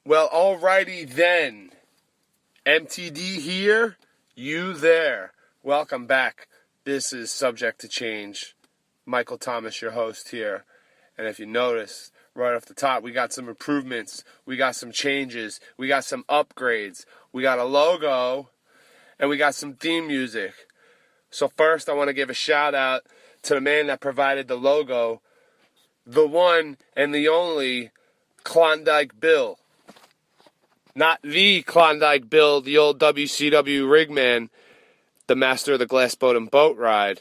Well, alrighty then. MTD here, you there. Welcome back. This is Subject to Change. Michael Thomas, your host here. And if you notice, right off the top, we got some improvements. We got some changes. We got some upgrades. We got a logo. And we got some theme music. So first, I want to give a shout out to the man that provided the logo. The one and the only Klondike Bill. Not the Klondike Bill, the old WCW rig man, the master of the glass boat and boat ride.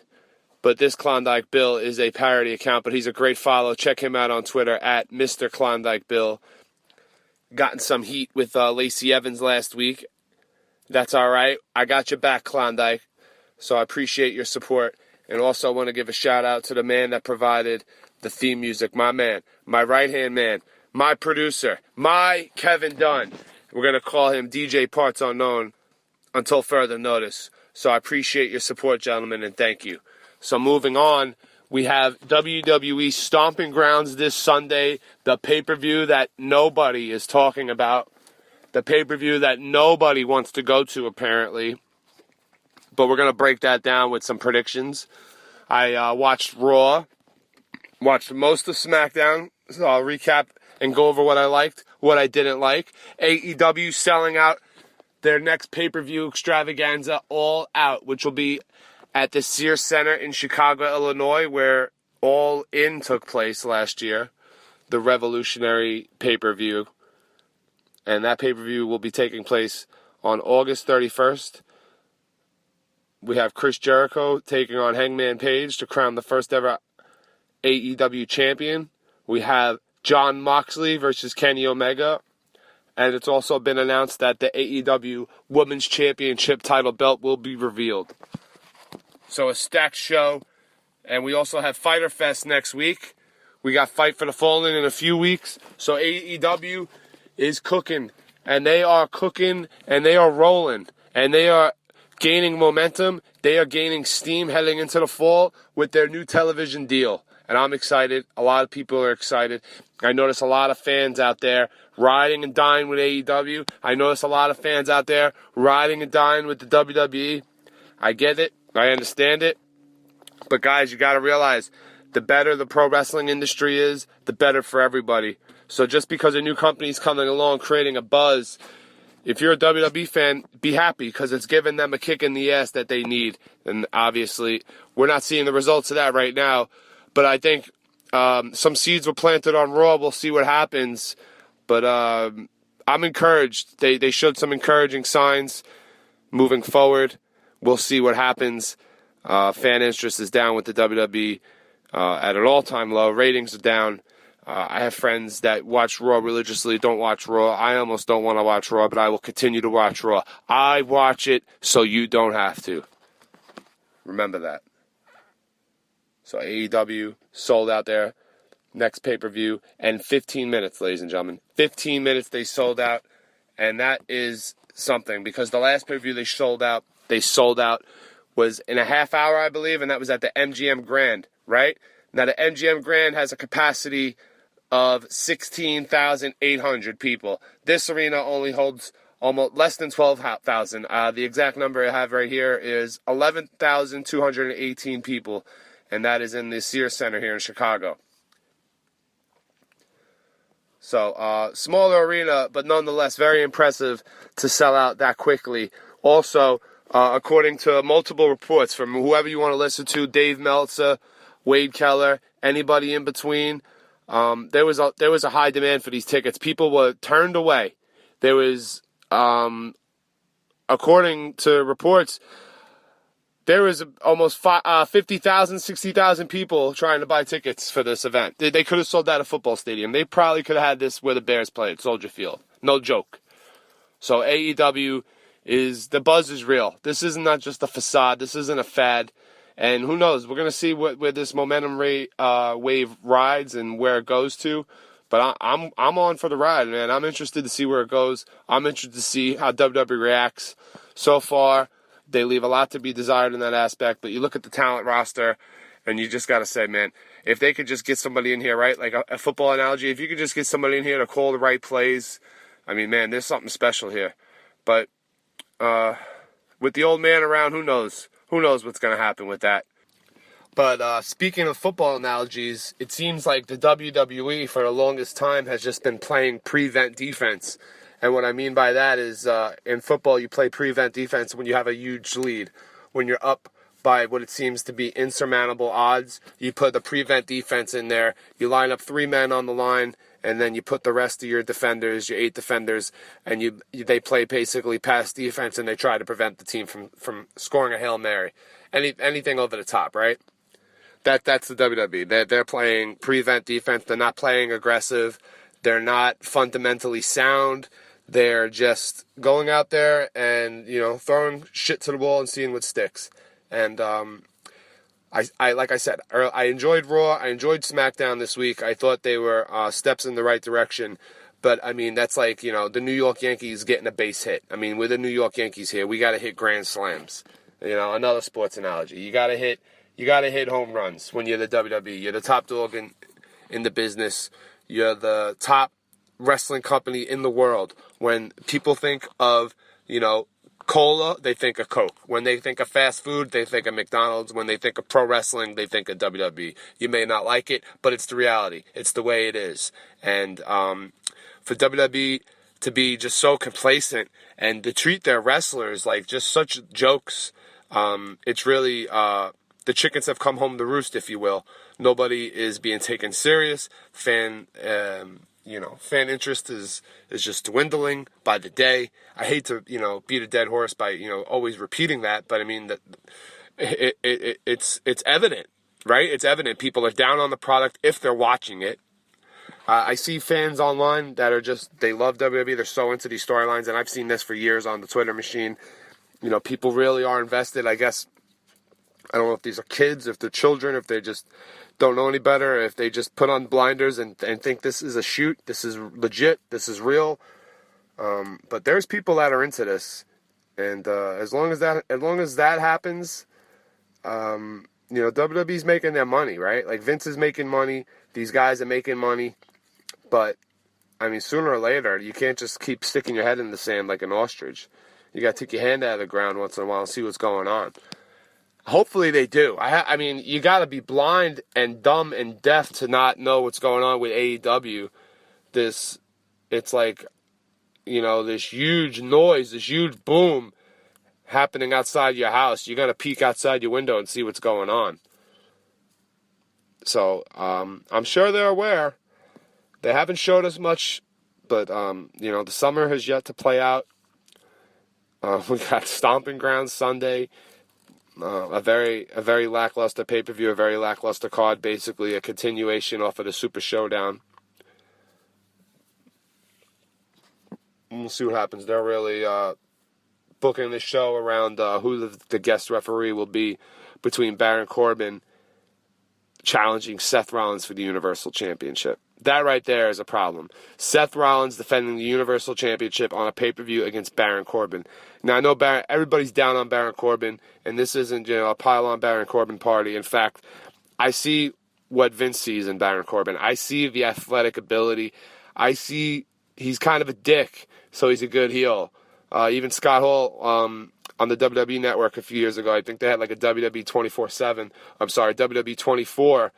But this Klondike Bill is a parody account, but he's a great follow. Check him out on Twitter at Mr. Klondike Bill. Gotten some heat with Lacey Evans last week. That's all right. I got your back, Klondike. So I appreciate your support. And also want to give a shout out to the man that provided the theme music. My man, my right-hand man, my producer, my Kevin Dunn. We're going to call him DJ Parts Unknown until further notice. So I appreciate your support, gentlemen, and thank you. So moving on, we have WWE Stomping Grounds this Sunday, the pay-per-view that nobody is talking about, the pay-per-view that nobody wants to go to, apparently. But we're going to break that down with some predictions. I watched Raw, watched most of SmackDown, so I'll recap and go over what I liked, what I didn't like. AEW selling out their next pay-per-view extravaganza All Out, which will be at the Sears Center in Chicago, Illinois, where All In took place last year, the revolutionary pay-per-view. And that pay-per-view will be taking place on August 31st. We have Chris Jericho taking on Hangman Page to crown the first ever AEW champion. We have Jon Moxley versus Kenny Omega. And it's also been announced that the AEW Women's Championship title belt will be revealed. So a stacked show. And we also have Fyter Fest next week. We got Fight for the Fallen in a few weeks. So AEW is cooking. And they are cooking and they are rolling. And they are gaining momentum. They are gaining steam heading into the fall with their new television deal. And I'm excited. A lot of people are excited. I notice a lot of fans out there riding and dying with AEW. I notice a lot of fans out there riding and dying with the WWE. I get it. I understand it. But guys, you got to realize, the better the pro wrestling industry is, the better for everybody. So just because a new company is coming along creating a buzz, if you're a WWE fan, be happy because it's giving them a kick in the ass that they need. And obviously, we're not seeing the results of that right now. But I think some seeds were planted on Raw. We'll see what happens. But I'm encouraged. They showed some encouraging signs moving forward. We'll see what happens. Fan interest is down with the WWE at an all-time low. Ratings are down. I have friends that watch Raw religiously, don't watch Raw. I almost don't want to watch Raw, but I will continue to watch Raw. I watch it so you don't have to. Remember that. So AEW sold out their next pay-per-view in 15 minutes, ladies and gentlemen. 15 minutes they sold out, and that is something because the last pay-per-view they sold out was in a half hour, I believe, and that was at the MGM Grand, right? Now, the MGM Grand has a capacity of 16,800 people. This arena only holds almost less than 12,000. The exact number I have right here is 11,218 people, and that is in the Sears Center here in Chicago. So, smaller arena, but nonetheless very impressive to sell out that quickly. Also, according to multiple reports from whoever you want to listen to, Dave Meltzer, Wade Keller, anybody in between, there was a high demand for these tickets. People were turned away. There was, according to reports, there was almost 50,000, 60,000 people trying to buy tickets for this event. They could have sold out a football stadium. They probably could have had this where the Bears played, Soldier Field. No joke. So AEW the buzz is real. This is not just a facade. This isn't a fad. And who knows? We're going to see where this momentum wave rides and where it goes to. But I'm on for the ride, man. I'm interested to see where it goes. I'm interested to see how WWE reacts. So far, they leave a lot to be desired in that aspect. But you look at the talent roster, and you just got to say, man, if they could just get somebody in here, right? Like a football analogy, if you could just get somebody in here to call the right plays, I mean, man, there's something special here. But with the old man around, who knows? Who knows what's going to happen with that? But speaking of football analogies, it seems like the WWE for the longest time has just been playing prevent defense. And what I mean by that is in football you play prevent defense when you have a huge lead. When you're up by what it seems to be insurmountable odds, you put the prevent defense in there. You line up 3 men on the line, and then you put the rest of your defenders, your 8 defenders, and they play basically pass defense, and they try to prevent the team from scoring a Hail Mary. Anything over the top, right? That's the WWE. They're playing prevent defense. They're not playing aggressive. They're not fundamentally sound. They're just going out there and, throwing shit to the wall and seeing what sticks. And I like I said, I enjoyed Raw. I enjoyed SmackDown this week. I thought they were steps in the right direction. But, I mean, that's like, the New York Yankees getting a base hit. I mean, we're the New York Yankees here. We got to hit grand slams. Another sports analogy. You got to hit home runs when you're the WWE. You're the top dog in the business. You're the top wrestling company in the world. When people think of, cola, they think of Coke. When they think of fast food, they think of McDonald's. When they think of pro wrestling, they think of WWE. You may not like it, but it's the reality. It's the way it is. And for WWE to be just so complacent and to treat their wrestlers like just such jokes, it's really... the chickens have come home to roost, if you will. Nobody is being taken serious. Fan interest is just dwindling by the day. I hate to, beat a dead horse by, always repeating that, but I mean that it's evident, right? It's evident people are down on the product if they're watching it. I see fans online that are they love WWE. They're so into these storylines, and I've seen this for years on the Twitter machine. People really are invested, I guess. I don't know if these are kids, if they're children, if they just don't know any better, if they just put on blinders and think this is a shoot, this is legit, this is real. But there's people that are into this, and as long as that happens, WWE's making their money, right? Like Vince is making money, these guys are making money, but I mean, sooner or later, you can't just keep sticking your head in the sand like an ostrich. You got to take your hand out of the ground once in a while and see what's going on. Hopefully they do. I mean, you got to be blind and dumb and deaf to not know what's going on with AEW. It's like, this huge noise, this huge boom happening outside your house. You got to peek outside your window and see what's going on. So, I'm sure they're aware. They haven't showed us much, but, the summer has yet to play out. We got Stomping Grounds Sunday. A very lackluster pay-per-view, a very lackluster card, basically a continuation off of the Super Showdown. We'll see what happens. They're really booking the show around who the guest referee will be between Baron Corbin challenging Seth Rollins for the Universal Championship. That right there is a problem. Seth Rollins defending the Universal Championship on a pay-per-view against Baron Corbin. Now, I know everybody's down on Baron Corbin, and this isn't a pile-on Baron Corbin party. In fact, I see what Vince sees in Baron Corbin. I see the athletic ability. I see he's kind of a dick, so he's a good heel. Even Scott Hall on the WWE Network a few years ago, I think they had like a WWE 24/7. I'm sorry, WWE 24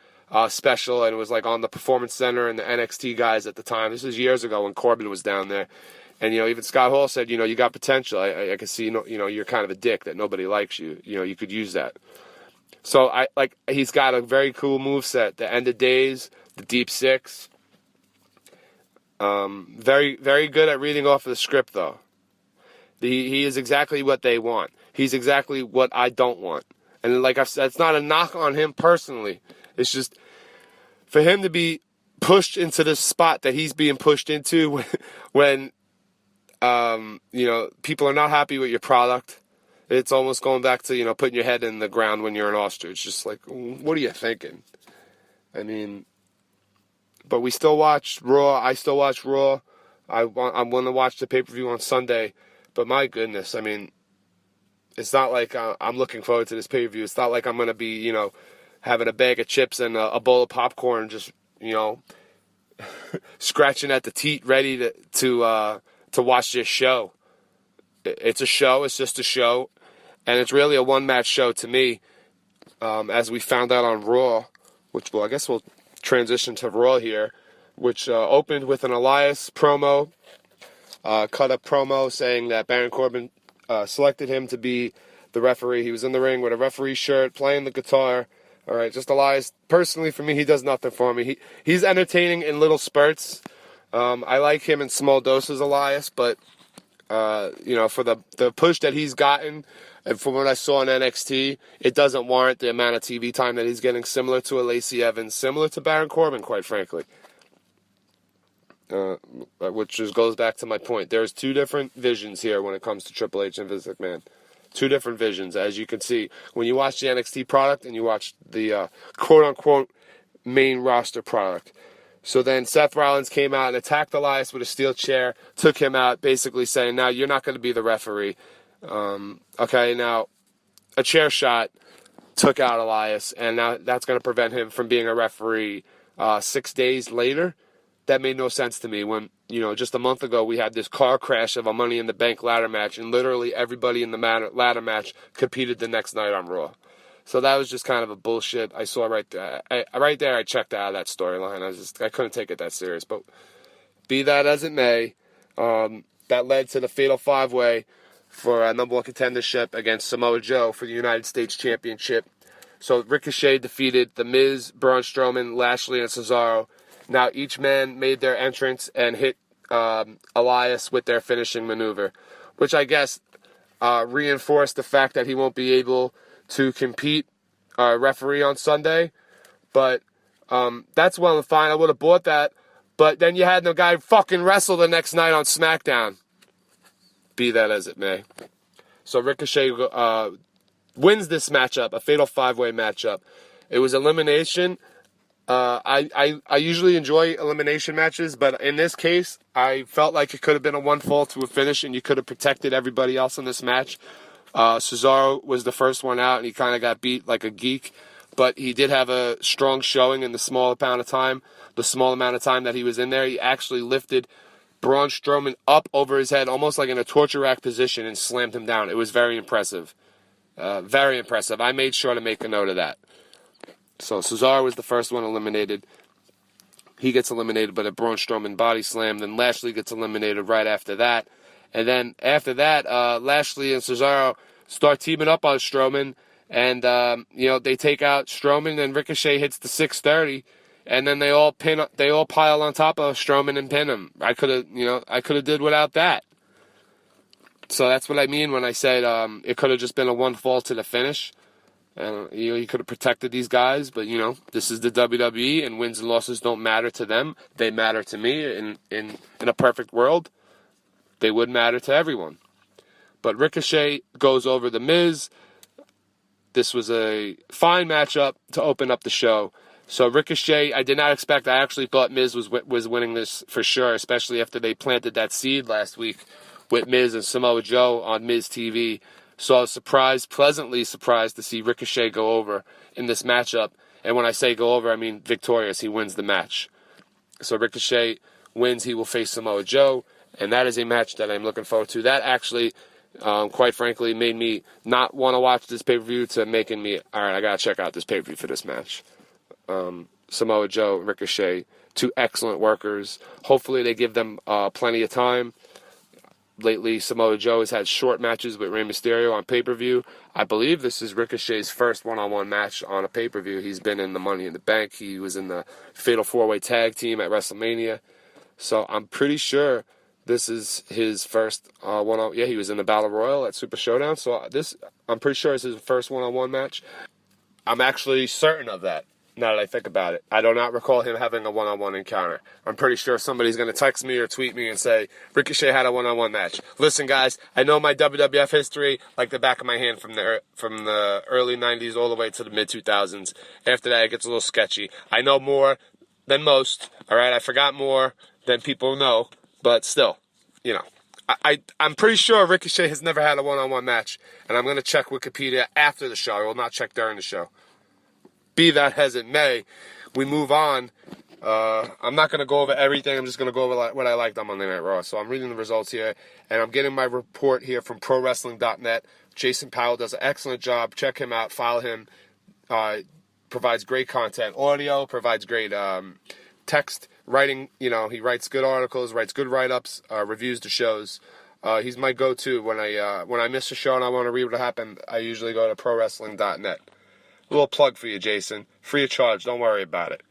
special, and it was like on the Performance Center and the NXT guys at the time. This was years ago when Corbin was down there. And, even Scott Hall said, you got potential. I can see, you're kind of a dick that nobody likes you. You could use that. So, he's got a very cool moveset. The End of Days, the Deep Six. Very, very good at reading off of the script, though. He is exactly what they want. He's exactly what I don't want. And like I've said, it's not a knock on him personally. It's just for him to be pushed into this spot that he's being pushed into when people are not happy with your product. It's almost going back to, putting your head in the ground when you're an ostrich. Just like, what are you thinking? I mean, but we still watch Raw. I still watch Raw. I'm going to watch the pay-per-view on Sunday. But my goodness, I mean, it's not like I'm looking forward to this pay-per-view. It's not like I'm going to be, having a bag of chips and a bowl of popcorn, just, scratching at the teat, ready to to watch this show. It's a show. It's just a show. And it's really a one-match show to me, as we found out on Raw, which, well, I guess we'll transition to Raw here, which opened with an Elias promo, cut a promo saying that Baron Corbin selected him to be the referee. He was in the ring with a referee shirt, playing the guitar. All right, just Elias. Personally, for me, he does nothing for me. He's entertaining in little spurts. I like him in small doses, Elias, but for the push that he's gotten, and from what I saw in NXT, it doesn't warrant the amount of TV time that he's getting, similar to a Lacey Evans, similar to Baron Corbin, quite frankly. Which just goes back to my point. There's two different visions here when it comes to Triple H and Vince McMahon. Two different visions, as you can see. When you watch the NXT product and you watch the quote-unquote main roster product. So then Seth Rollins came out and attacked Elias with a steel chair, took him out, basically saying, now you're not going to be the referee. Okay, now a chair shot took out Elias, and now that's going to prevent him from being a referee 6 days later. That made no sense to me when, just a month ago we had this car crash of a Money in the Bank ladder match, and literally everybody in the ladder match competed the next night on Raw. So that was just kind of a bullshit. I saw right there. I checked out of that storyline. I couldn't take it that serious. But be that as it may, that led to the Fatal 5-Way for a number one contendership against Samoa Joe for the United States Championship. So Ricochet defeated The Miz, Braun Strowman, Lashley, and Cesaro. Now each man made their entrance and hit Elias with their finishing maneuver, which I guess reinforced the fact that he won't be able to compete referee on Sunday. But that's well and fine. I would have bought that. But then you had the guy fucking wrestle the next night on SmackDown. Be that as it may. So Ricochet wins this matchup, a Fatal 5-Way matchup. It was elimination. I usually enjoy elimination matches, but in this case, I felt like it could have been a one fall to a finish, and you could have protected everybody else in this match. Cesaro was the first one out, and he kind of got beat like a geek, but he did have a strong showing in the small amount of time that he was in there. He actually lifted Braun Strowman up over his head, almost like in a torture rack position, and slammed him down. It was very impressive. Very impressive. I made sure to make a note of that. So Cesaro was the first one eliminated. He gets eliminated by a Braun Strowman body slam. Then Lashley gets eliminated right after that. And then after that, Lashley and Cesaro start teaming up on Strowman. And, they take out Strowman, and Ricochet hits the 630. And then they all pile on top of Strowman and pin him. I could have did without that. So that's what I mean when I said it could have just been a one fall to the finish. You could have protected these guys, but this is the WWE, and wins and losses don't matter to them. They matter to me. In a perfect world, they would matter to everyone. But Ricochet goes over The Miz. This was a fine matchup to open up the show. So Ricochet, I did not expect. I actually thought Miz was winning this for sure, especially after they planted that seed last week with Miz and Samoa Joe on Miz TV. So I was pleasantly surprised to see Ricochet go over in this matchup. And when I say go over, I mean victorious. He wins the match. So Ricochet wins. He will face Samoa Joe. And that is a match that I'm looking forward to. That actually, quite frankly, made me not want to watch this pay-per-view to making me, all right, I got to check out this pay-per-view for this match. Samoa Joe, Ricochet, two excellent workers. Hopefully they give them plenty of time. Lately, Samoa Joe has had short matches with Rey Mysterio on pay-per-view. I believe this is Ricochet's first one-on-one match on a pay-per-view. He's been in the Money in the Bank. He was in the Fatal 4-Way Tag Team at WrestleMania. So I'm pretty sure this is his first one-on-one. Yeah, he was in the Battle Royal at Super Showdown. So I'm pretty sure it's his first one-on-one match. I'm actually certain of that. Now that I think about it, I do not recall him having a one-on-one encounter. I'm pretty sure somebody's going to text me or tweet me and say, Ricochet had a one-on-one match. Listen, guys, I know my WWF history like the back of my hand from the early 90s all the way to the mid-2000s. After that, it gets a little sketchy. I know more than most, all right? I forgot more than people know, but still, I'm pretty sure Ricochet has never had a one-on-one match, and I'm going to check Wikipedia after the show. I will not check during the show. Be that as it may, we move on I'm not going to go over everything. I'm just going to go over what I liked on Monday Night Raw. So I'm reading the results here, and I'm getting my report here from ProWrestling.net. Jason Powell does an excellent job. Check him out. Follow him. Provides great content. Audio, provides great text, writing. He writes good articles, writes good write-ups, reviews the shows. He's my go-to when I miss a show and I want to read what happened. I usually go to ProWrestling.net. A little plug for you, Jason. Free of charge. Don't worry about it.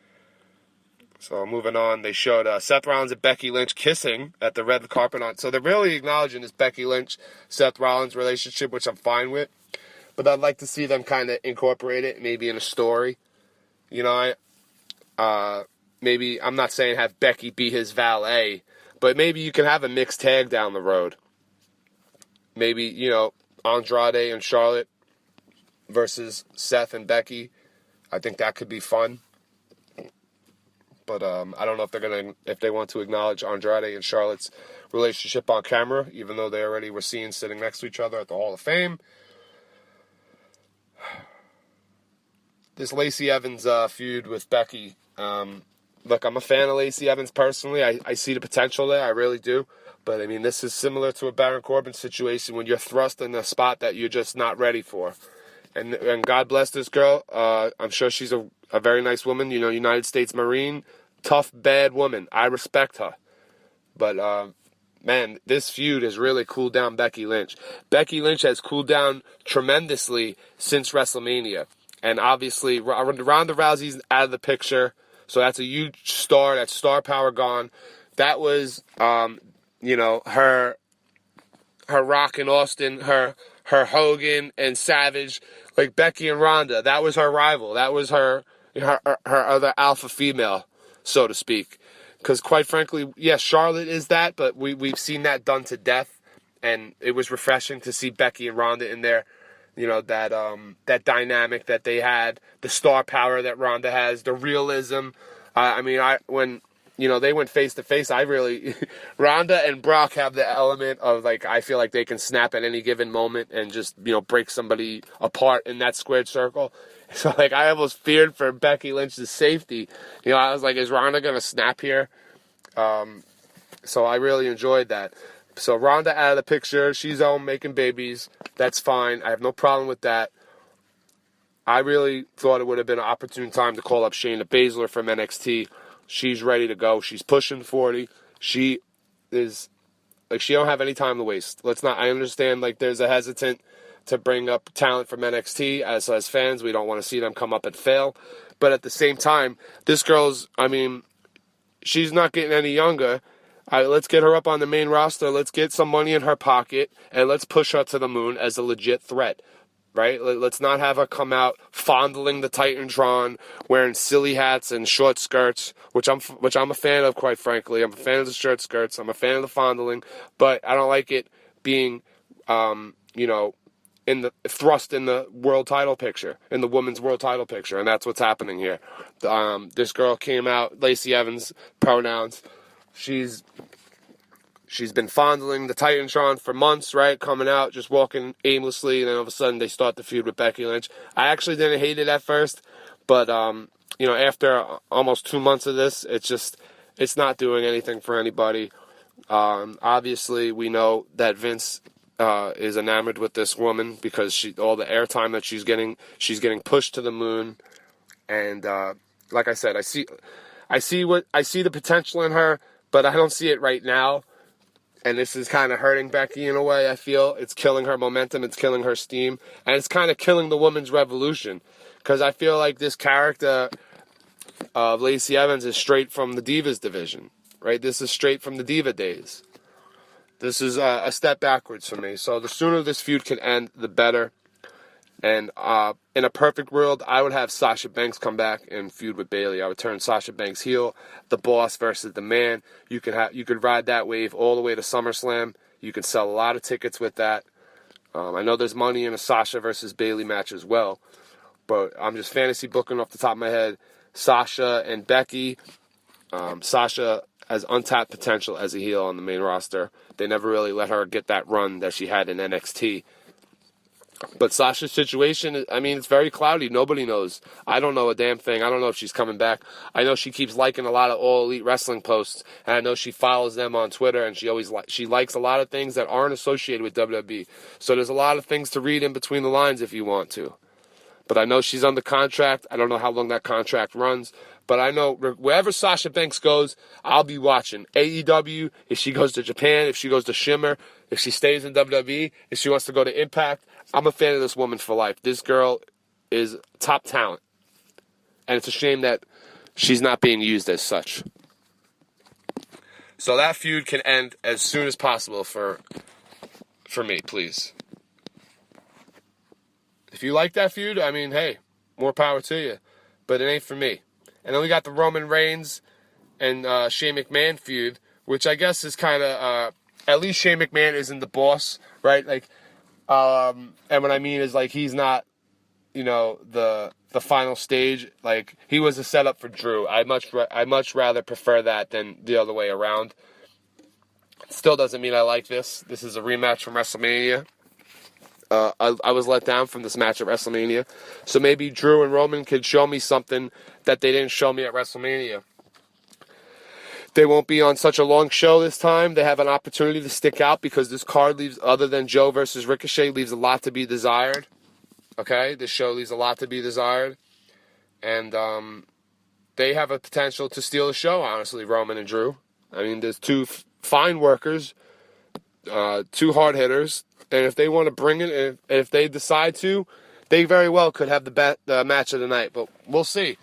So moving on, they showed Seth Rollins and Becky Lynch kissing at the red carpet. So they're really acknowledging this Becky Lynch-Seth Rollins relationship, which I'm fine with. But I'd like to see them kind of incorporate it, maybe in a story. Maybe, I'm not saying have Becky be his valet, but maybe you can have a mixed tag down the road. Maybe, Andrade and Charlotte versus Seth and Becky. I think that could be fun. But I don't know if they want to acknowledge Andrade and Charlotte's relationship on camera, even though they already were seen sitting next to each other at the Hall of Fame. This Lacey Evans feud with Becky. Look, I'm a fan of Lacey Evans personally. I see the potential there. I really do. But, this is similar to a Baron Corbin situation when you're thrust in a spot that you're just not ready for. And God bless this girl. I'm sure she's a very nice woman. United States Marine. Tough, bad woman. I respect her. But, man, this feud has really cooled down Becky Lynch. Becky Lynch has cooled down tremendously since WrestleMania. And obviously, Ronda Rousey's out of the picture. So that's a huge star. That's star power gone. That was, her Rock and Austin, her Hogan and Savage, like Becky and Ronda. That was her rival. That was her other alpha female, so to speak. Because quite frankly, yes, Charlotte is that, but we've seen that done to death, and it was refreshing to see Becky and Ronda in there. That dynamic that they had, the star power that Ronda has, the realism. When they went face to face, Ronda and Brock have the element of I feel like they can snap at any given moment and just break somebody apart in that squared circle. So I almost feared for Becky Lynch's safety. I was like, is Ronda gonna snap here? So I really enjoyed that. So Ronda out of the picture. She's home making babies. That's fine. I have no problem with that. I really thought it would have been an opportune time to call up Shayna Baszler from NXT. She's ready to go. She's pushing 40. She is she don't have any time to waste. I understand there's a hesitant to bring up talent from NXT as fans. We don't want to see them come up and fail. But at the same time, this girl's she's not getting any younger. Let's get her up on the main roster. Let's get some money in her pocket, and let's push her to the moon as a legit threat, right? Let's not have her come out fondling the Titantron, wearing silly hats and short skirts, which I'm a fan of, quite frankly. I'm a fan of the short skirts. I'm a fan of the fondling, but I don't like it being, thrust in the world title picture, in the women's world title picture, and that's what's happening here. This girl came out, Lacey Evans, pronouns. She's been fondling the Titantron for months, right? Coming out, just walking aimlessly, and then all of a sudden they start the feud with Becky Lynch. I actually didn't hate it at first, but after almost 2 months of this, it's not doing anything for anybody. Obviously, we know that Vince is enamored with this woman because all the airtime that she's getting pushed to the moon, and like I said, I see the potential in her. But I don't see it right now, and this is kind of hurting Becky in a way, I feel. It's killing her momentum, it's killing her steam, and it's kind of killing the women's revolution, because I feel like this character of Lacey Evans is straight from the Divas division, right? This is straight from the Diva days. This is a step backwards for me, so the sooner this feud can end, the better. And in a perfect world, I would have Sasha Banks come back and feud with Bayley. I would turn Sasha Banks heel, the boss versus the man. You could ride that wave all the way to SummerSlam. You can sell a lot of tickets with that. I know there's money in a Sasha versus Bayley match as well, but I'm just fantasy booking off the top of my head. Sasha and Becky. Sasha has untapped potential as a heel on the main roster. They never really let her get that run that she had in NXT. But Sasha's situation, I mean, it's very cloudy. Nobody knows. I don't know a damn thing. I don't know if she's coming back. I know she keeps liking a lot of All Elite Wrestling posts, and I know she follows them on Twitter, and she likes a lot of things that aren't associated with WWE. So there's a lot of things to read in between the lines if you want to. But I know she's under contract. I don't know how long that contract runs. But I know wherever Sasha Banks goes, I'll be watching. AEW, if she goes to Japan, if she goes to Shimmer, if she stays in WWE, if she wants to go to Impact, I'm a fan of this woman for life. This girl is top talent. And it's a shame that she's not being used as such. So that feud can end as soon as possible for me, please. If you like that feud, I mean, hey, more power to you. But it ain't for me. And then we got the Roman Reigns and Shane McMahon feud, which I guess is kind of, at least Shane McMahon isn't the boss, right? Like, and what I mean is, like, he's not, the final stage. Like, he was a setup for Drew. I much rather prefer that than the other way around. Still doesn't mean I like this. This is a rematch from WrestleMania. I was let down from this match at WrestleMania. So maybe Drew and Roman could show me something that they didn't show me at WrestleMania. They won't be on such a long show this time. They have an opportunity to stick out because this card leaves, other than Joe versus Ricochet, leaves a lot to be desired. Okay? This show leaves a lot to be desired. And they have a potential to steal the show, honestly, Roman and Drew. I mean, there's two fine workers, two hard hitters. And if they want to bring it, and if they decide to, they very well could have the match of the night. But we'll see.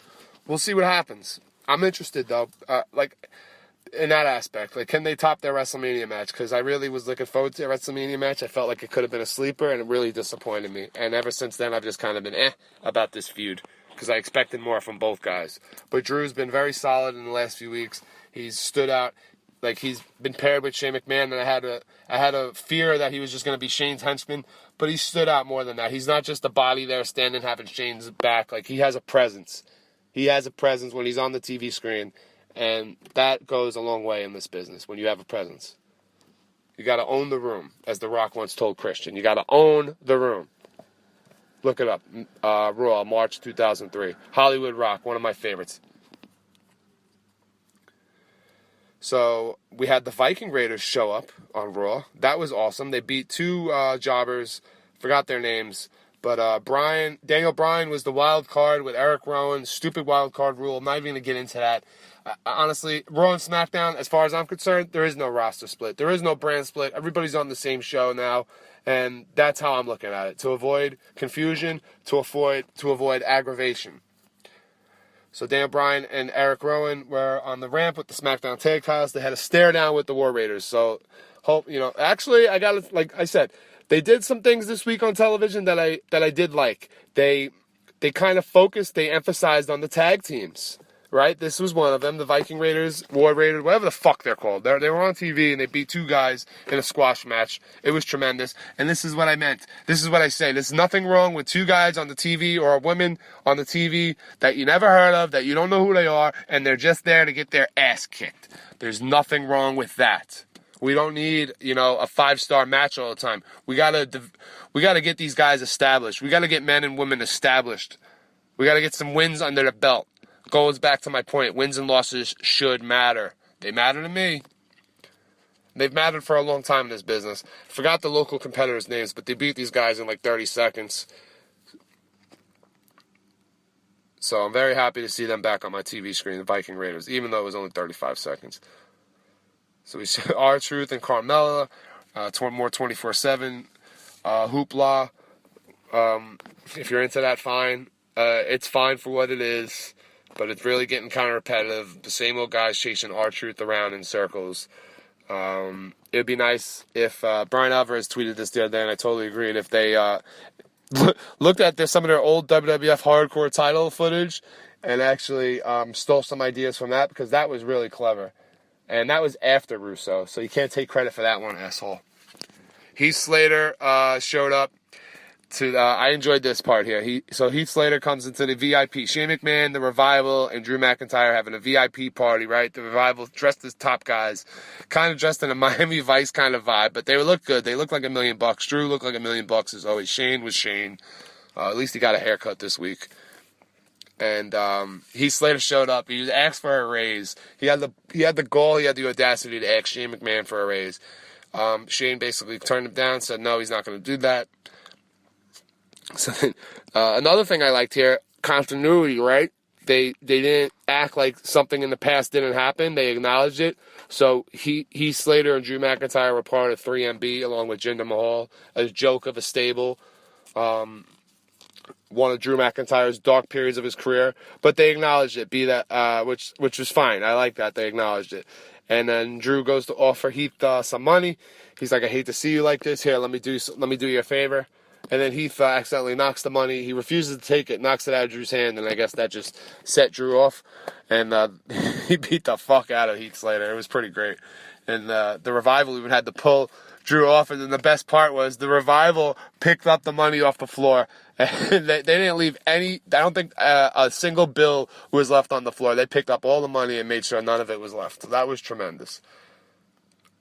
We'll see what happens. I'm interested, though, in that aspect. Like, can they top their WrestleMania match? Because I really was looking forward to a WrestleMania match. I felt like it could have been a sleeper, and it really disappointed me. And ever since then, I've just kind of been about this feud because I expected more from both guys. But Drew's been very solid in the last few weeks. He's stood out. Like, he's been paired with Shane McMahon, and I had a fear that he was just going to be Shane's henchman, but he stood out more than that. He's not just a body there standing having Shane's back. Like, he has a presence. He has a presence when he's on the TV screen, and that goes a long way in this business when you have a presence. You got to own the room, as The Rock once told Christian. You got to own the room. Look it up. Raw, March 2003. Hollywood Rock, one of my favorites. So we had the Viking Raiders show up on Raw. That was awesome. They beat two jobbers. Forgot their names. But Daniel Bryan was the wild card with Eric Rowan. Stupid wild card rule. I'm not even going to get into that. Honestly, Raw and SmackDown, as far as I'm concerned, there is no roster split. There is no brand split. Everybody's on the same show now. And that's how I'm looking at it. To avoid confusion, to avoid aggravation. So Daniel Bryan and Eric Rowan were on the ramp with the SmackDown Tag Titles. They had a stare down with the War Raiders. So, actually, I got to, like I said, they did some things this week on television that I did like. They kind of focused, they emphasized on the tag teams, right? This was one of them, the Viking Raiders, War Raiders, whatever the fuck they're called. They were on TV, and they beat two guys in a squash match. It was tremendous, and this is what I meant. This is what I say. There's nothing wrong with two guys on the TV or a woman on the TV that you never heard of, that you don't know who they are, and they're just there to get their ass kicked. There's nothing wrong with that. We don't need, a 5-star match all the time. We gotta get these guys established. We gotta get men and women established. We gotta get some wins under the belt. Goes back to my point. Wins and losses should matter. They matter to me. They've mattered for a long time in this business. Forgot the local competitors' names, but they beat these guys in like 30 seconds. So I'm very happy to see them back on my TV screen, the Viking Raiders, even though it was only 35 seconds. So we see R-Truth and Carmella, more 24/7 hoopla. If you're into that, fine. It's fine for what it is. But it's really getting kind of repetitive. The same old guys chasing R-Truth around in circles. It would be nice if Brian Alvarez tweeted this the other day, and I totally agreed, if they looked at some of their old WWF hardcore title footage and actually stole some ideas from that, because that was really clever. And that was after Russo, so you can't take credit for that one, asshole. Heath Slater showed up I enjoyed this part here. Heath Slater comes into the VIP. Shane McMahon, the Revival, and Drew McIntyre having a VIP party, right? The Revival dressed as top guys, kind of dressed in a Miami Vice kind of vibe, but they look good. They look like $1 million. Drew looked like $1 million as always. Shane was Shane. At least he got a haircut this week. And Heath Slater showed up. He asked for a raise. He had the goal. He had the audacity to ask Shane McMahon for a raise. Shane basically turned him down, said no, he's not going to do that. So another thing I liked here, continuity, right? They didn't act like something in the past didn't happen. They acknowledged it. So Heath Slater and Drew McIntyre were part of 3MB along with Jinder Mahal, a joke of a stable. One of Drew McIntyre's dark periods of his career, but they acknowledged it. Which was fine. I like that they acknowledged it. And then Drew goes to offer Heath some money. He's like, I hate to see you like this. Here, let me do you a favor. And then Heath accidentally knocks the money. He refuses to take it, knocks it out of Drew's hand, and I guess that just set Drew off. And he beat the fuck out of Heath Slater. It was pretty great. And the Revival even had to pull Drew off. And then the best part was the Revival picked up the money off the floor. And they didn't leave any. I don't think a single bill was left on the floor. They picked up all the money and made sure none of it was left. So that was tremendous.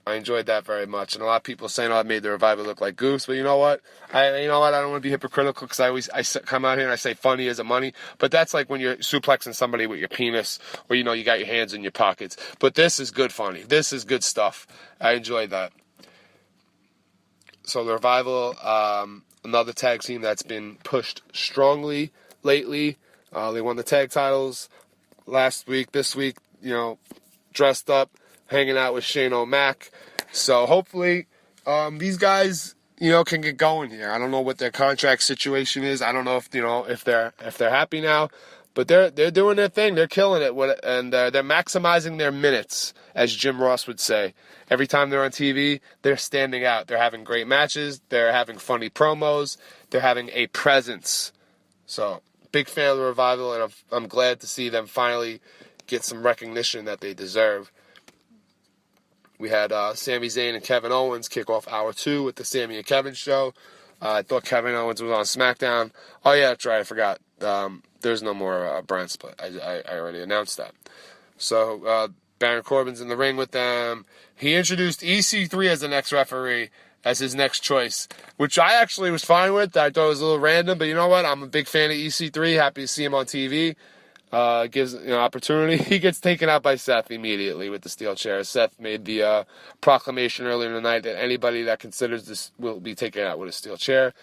I enjoyed that very much. And a lot of people saying, I made the Revival look like goofs. But you know what? I don't want to be hypocritical because I come out here and I say funny isn't money. But that's like when you're suplexing somebody with your penis or, you got your hands in your pockets. But this is good funny. This is good stuff. I enjoyed that. So the Revival, another tag team that's been pushed strongly lately. They won the tag titles last week. This week, dressed up, hanging out with Shane O'Mac. So hopefully these guys, can get going here. I don't know what their contract situation is. I don't know if they're happy now, but they're doing their thing. They're killing it and they're maximizing their minutes, as Jim Ross would say. Every time they're on TV, they're standing out. They're having great matches. They're having funny promos. They're having a presence. So big fan of the Revival, and I'm glad to see them finally get some recognition that they deserve. We had Sami Zayn and Kevin Owens kick off hour 2 with the Sami and Kevin show. I thought Kevin Owens was on SmackDown. Oh, yeah, that's right. I forgot. There's no more brand split. I already announced that. So Baron Corbin's in the ring with them. He introduced EC3 as the next referee, as his next choice, which I actually was fine with. I thought it was a little random, but you know what? I'm a big fan of EC3. Happy to see him on TV. Gives opportunity. He gets taken out by Seth immediately with the steel chair. Seth made the proclamation earlier in the night that anybody that considers this will be taken out with a steel chair.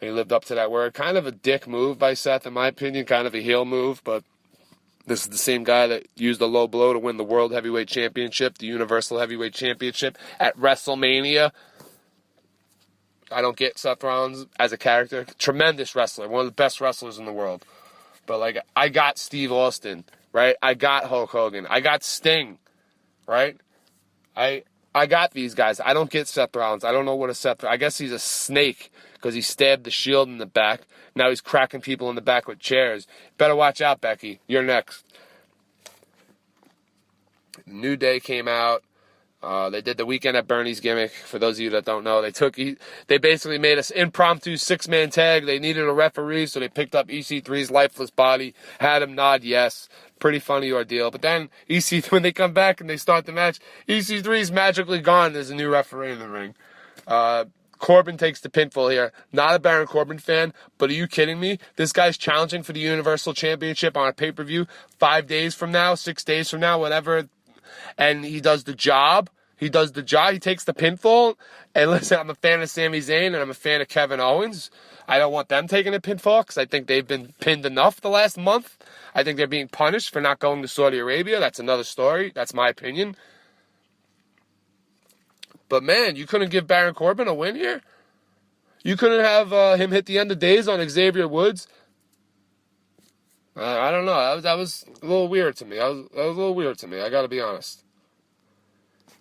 And he lived up to that word. Kind of a dick move by Seth, in my opinion. Kind of a heel move, but this is the same guy that used a low blow to win the World Heavyweight Championship, the Universal Heavyweight Championship at WrestleMania. I don't get Seth Rollins as a character. Tremendous wrestler. One of the best wrestlers in the world. But, I got Steve Austin, right? I got Hulk Hogan. I got Sting, right? I got these guys. I don't get Seth Rollins. I don't know what a Seth... I guess he's a snake because he stabbed the Shield in the back. Now he's cracking people in the back with chairs. Better watch out, Becky. You're next. New Day came out. They did the Weekend at Bernie's gimmick. For those of you that don't know, they basically made an impromptu 6-man tag. They needed a referee, so they picked up EC3's lifeless body, had him nod yes. Pretty funny ordeal. But then EC3, when they come back and they start the match, EC3's magically gone. There's a new referee in the ring. Corbin takes the pinfall here. Not a Baron Corbin fan, but are you kidding me? This guy's challenging for the Universal Championship on a pay-per-view 5 days from now, 6 days from now, whatever. And he does the job. He takes the pinfall. And listen, I'm a fan of Sami Zayn and I'm a fan of Kevin Owens. I don't want them taking a pinfall because I think they've been pinned enough the last month. I think they're being punished for not going to Saudi Arabia. That's another story. That's my opinion. But man, you couldn't give Baron Corbin a win here? You couldn't have him hit the end of days on Xavier Woods? I don't know. That was a little weird to me. That was a little weird to me. I got to be honest.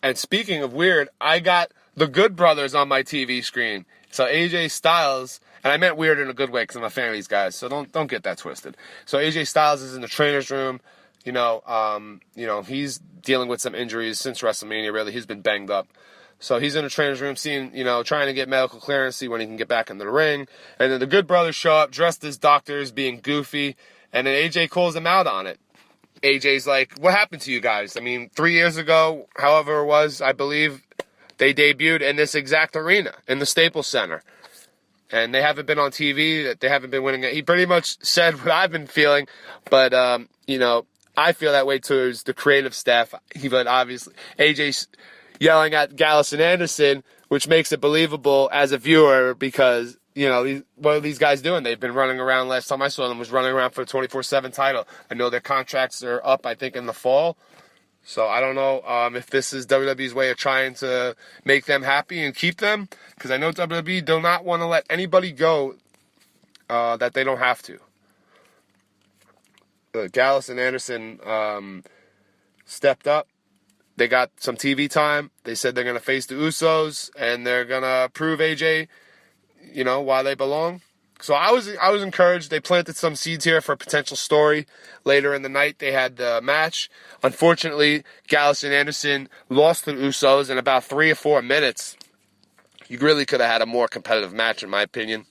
And speaking of weird, I got the Good Brothers on my TV screen. So AJ Styles, and I meant weird in a good way because I'm a fan of these guys. So don't get that twisted. So AJ Styles is in the trainer's room. He's dealing with some injuries since WrestleMania. Really, he's been banged up. So he's in the trainer's room seeing, trying to get medical clearance, see when he can get back into the ring. And then the Good Brothers show up dressed as doctors, being goofy. And then AJ calls him out on it. AJ's like, what happened to you guys? I mean, 3 years ago, however it was, I believe, they debuted in this exact arena, in the Staples Center. And they haven't been on TV, they haven't been winning it. He pretty much said what I've been feeling, but, I feel that way towards the creative staff. But obviously, AJ's yelling at Gallus and Anderson, which makes it believable as a viewer because, what are these guys doing? They've been running around. Last time I saw them was running around for the 24/7 title. I know their contracts are up, I think, in the fall. So I don't know if this is WWE's way of trying to make them happy and keep them. Because I know WWE do not want to let anybody go that they don't have to. Gallus and Anderson stepped up. They got some TV time. They said they're going to face the Usos, and they're going to prove AJ, why they belong. So I was encouraged. They planted some seeds here for a potential story. Later in the night, they had the match. Unfortunately, Gallus and Anderson lost to the Usos in about 3 or 4 minutes. You really could have had a more competitive match, in my opinion.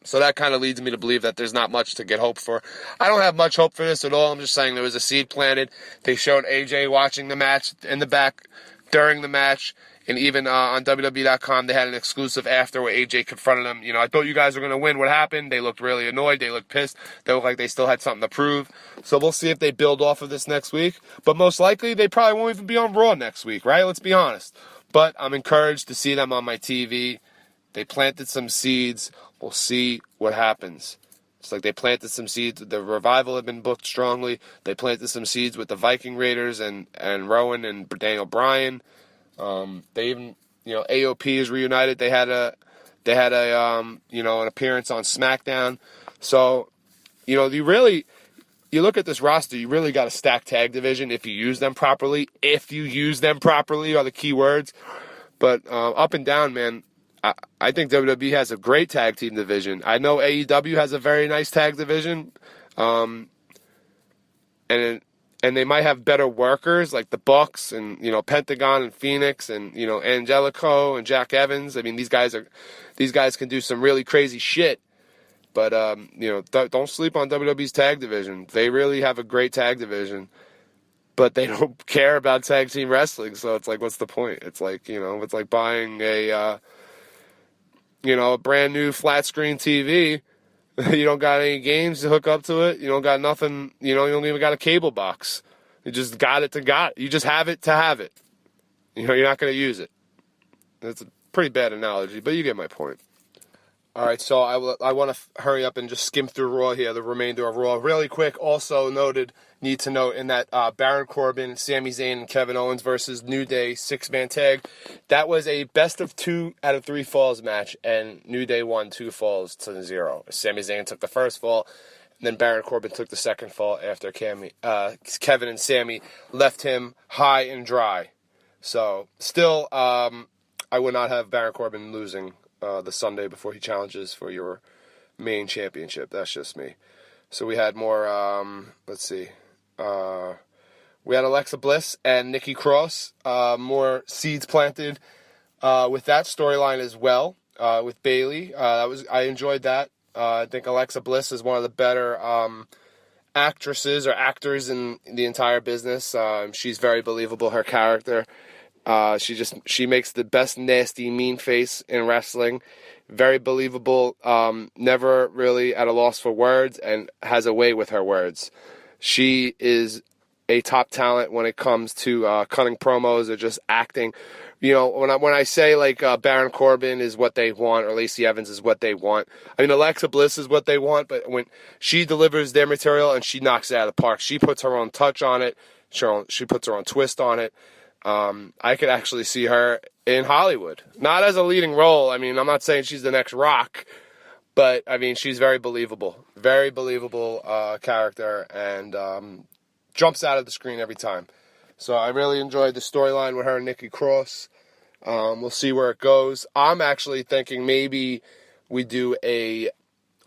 So that kind of leads me to believe that there's not much to get hope for. I don't have much hope for this at all. I'm just saying there was a seed planted. They showed AJ watching the match in the back during the match. And even on WWE.com, they had an exclusive after where AJ confronted him. I thought you guys were going to win. What happened? They looked really annoyed. They looked pissed. They looked like they still had something to prove. So we'll see if they build off of this next week. But most likely, they probably won't even be on Raw next week, right? Let's be honest. But I'm encouraged to see them on my TV. They planted some seeds. We'll see what happens. It's like they planted some seeds. The Revival have been booked strongly. They planted some seeds with the Viking Raiders and Rowan and Daniel Bryan. They even, AOP is reunited. They had an appearance on SmackDown. So, you look at this roster, you really got a stacked tag division if you use them properly. If you use them properly are the key words. But up and down, man, I think WWE has a great tag team division. I know AEW has a very nice tag division. And they might have better workers like the Bucks and, Pentagon and Phoenix and, Angelico and Jack Evans. I mean, these guys can do some really crazy shit. But, don't sleep on WWE's tag division. They really have a great tag division. But they don't care about tag team wrestling. So it's like, what's the point? It's like, it's like buying a brand new flat screen TV. You don't got any games to hook up to it. You don't got nothing. You don't even got a cable box. You just got it to got it. You just have it to have it. You're not going to use it. That's a pretty bad analogy, but you get my point. All right, so I want to hurry up and just skim through Raw here, the remainder of Raw. Really quick, also need to note in that Baron Corbin, Sami Zayn, and Kevin Owens versus New Day 6-man tag, that was a best of 2 out of 3 falls match, and New Day won 2 falls to 0. Sami Zayn took the first fall, and then Baron Corbin took the second fall after Kevin and Sami left him high and dry. So, still, I would not have Baron Corbin losing the Sunday before he challenges for your main championship. That's just me. So we had more, we had Alexa Bliss and Nikki Cross, more seeds planted with that storyline as well, with Bayley. I enjoyed that. I think Alexa Bliss is one of the better actresses or actors in the entire business. She's very believable, her character. She makes the best nasty mean face in wrestling. Very believable, never really at a loss for words, and has a way with her words. She is a top talent when it comes to cutting promos or just acting. When I say like Baron Corbin is what they want or Lacey Evans is what they want, I mean Alexa Bliss is what they want, but when she delivers their material and she knocks it out of the park, she puts her own touch on it. She puts her own twist on it. I could actually see her in Hollywood. Not as a leading role. I mean, I'm not saying she's the next Rock, but, I mean, she's very believable. Very believable character and jumps out of the screen every time. So I really enjoyed the storyline with her and Nikki Cross. We'll see where it goes. I'm actually thinking maybe we do a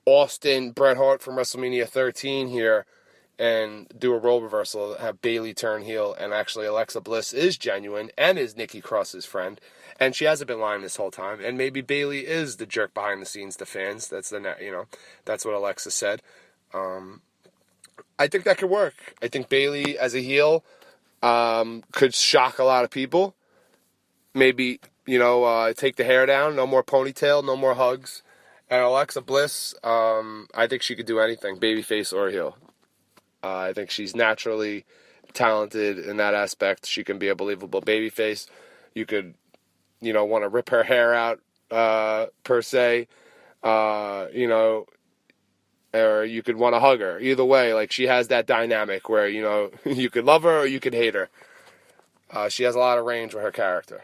Austin Bret Hart from WrestleMania 13 here and do a role reversal, have Bayley turn heel, and actually Alexa Bliss is genuine and is Nikki Cross's friend, and she hasn't been lying this whole time, and maybe Bayley is the jerk behind the scenes to fans. That's that's what Alexa said. I think that could work. I think Bayley as a heel could shock a lot of people. Maybe, take the hair down, no more ponytail, no more hugs. And Alexa Bliss, I think she could do anything, babyface or heel. I think she's naturally talented in that aspect. She can be a believable babyface. You could, want to rip her hair out, per se, or you could want to hug her. Either way, like, she has that dynamic where, you could love her or you could hate her. She has a lot of range with her character.